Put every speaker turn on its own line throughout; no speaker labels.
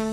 Hey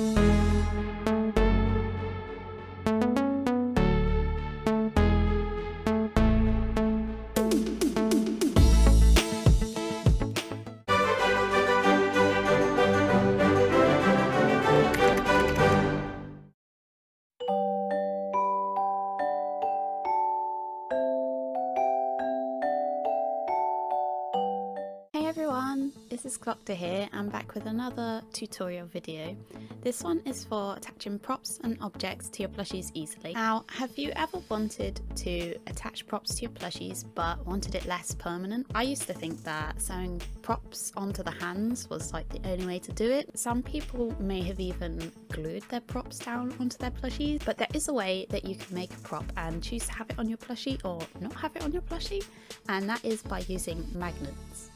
everyone, this is Cloctor here. I'm back with another tutorial video. This one is for attaching props and objects to your plushies easily. Now, have you ever wanted to attach props to your plushies but wanted it less permanent? I used to think that sewing props onto the hands was like the only way to do it. Some people may have even glued their props down onto their plushies, but there is a way that you can make a prop and choose to have it on your plushie or not have it on your plushie, and that is by using magnets.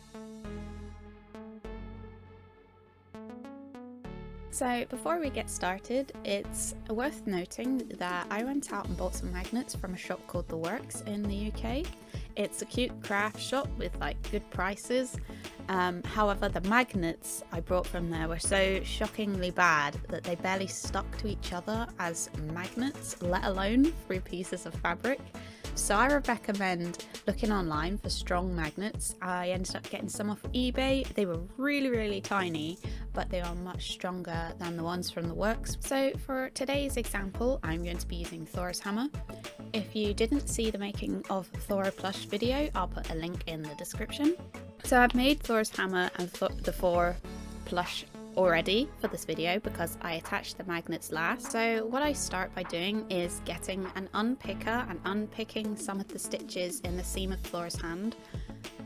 So before we get started, it's worth noting that I went out and bought some magnets from a shop called The Works in the UK. It's a cute craft shop with like good prices. However, the magnets I brought from there were so shockingly bad that they barely stuck to each other as magnets, let alone through pieces of fabric. So I would recommend looking online for strong magnets. I ended up getting some off eBay. They were really tiny, but they are much stronger than the ones from The Works. So for today's example, I'm going to be using Thor's hammer. If you didn't see the making of Thor plush video, I'll put a link in the description. So I've made Thor's hammer and the Thor plush already for this video because I attached the magnets last. So what I start by doing is getting an unpicker and unpicking some of the stitches in the seam of Thor's hand.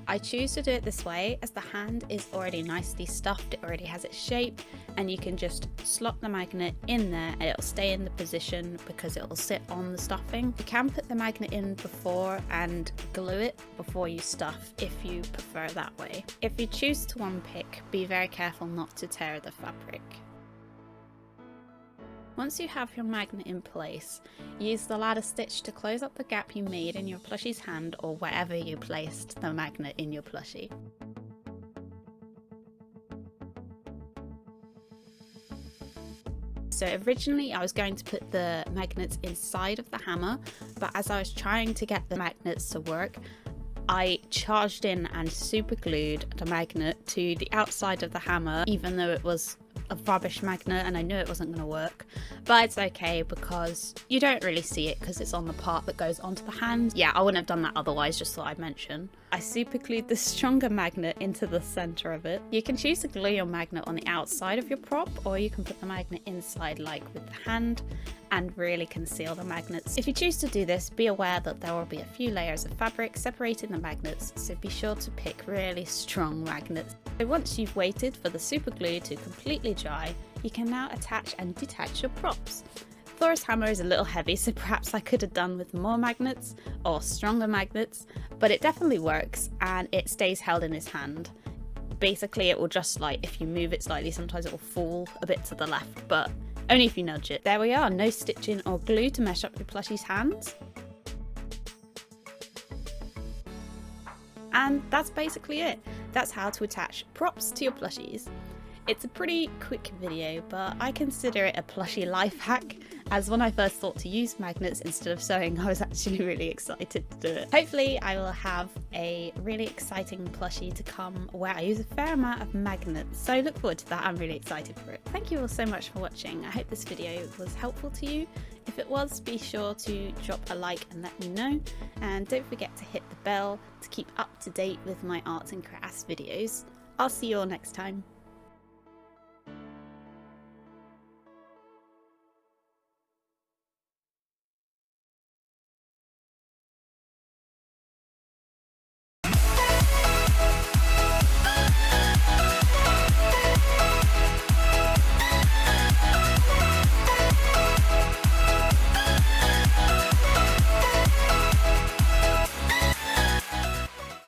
I choose to do it this way as the hand is already nicely stuffed, it already has its shape, and you can just slot the magnet in there and it'll stay in the position because it will sit on the stuffing. You can put the magnet in before and glue it before you stuff if you prefer that way. If you choose to unpick, be very careful not to tear the fabric. Once you have your magnet in place, use the ladder stitch to close up the gap you made in your plushie's hand or wherever you placed the magnet in your plushie. So originally I was going to put the magnets inside of the hammer, but as I was trying to get the magnets to work, I charged in and super glued the magnet to the outside of the hammer, even though it was a rubbish magnet and I knew it wasn't going to work. But it's okay because you don't really see it because it's on the part that goes onto the hand. Yeah, I wouldn't have done that otherwise, just thought I'd mention. I super glued the stronger magnet into the center of it. You can choose to glue your magnet on the outside of your prop, or you can put the magnet inside like with the hand and really conceal the magnets. If you choose to do this, be aware that there will be a few layers of fabric separating the magnets, so be sure to pick really strong magnets. So once you've waited for the super glue to completely dry, you can now attach and detach your props. Thor's hammer is a little heavy, so perhaps I could have done with more magnets or stronger magnets, but it definitely works and it stays held in his hand. Basically it will just, like, if you move it slightly, sometimes it will fall a bit to the left, but only if you nudge it. There we are, no stitching or glue to mess up your plushie's hands. And that's basically it. That's how to attach props to your plushies. It's a pretty quick video, but I consider it a plushie life hack, as when I first thought to use magnets instead of sewing, I was actually really excited to do it. Hopefully I will have a really exciting plushie to come where I use a fair amount of magnets, so look forward to that. I'm really excited for it. Thank you all so much for watching. I hope this video was helpful to you. If it was, be sure to drop a like and let me know, and don't forget to hit the bell to keep up to date with my arts and crafts videos. I'll see you all next time.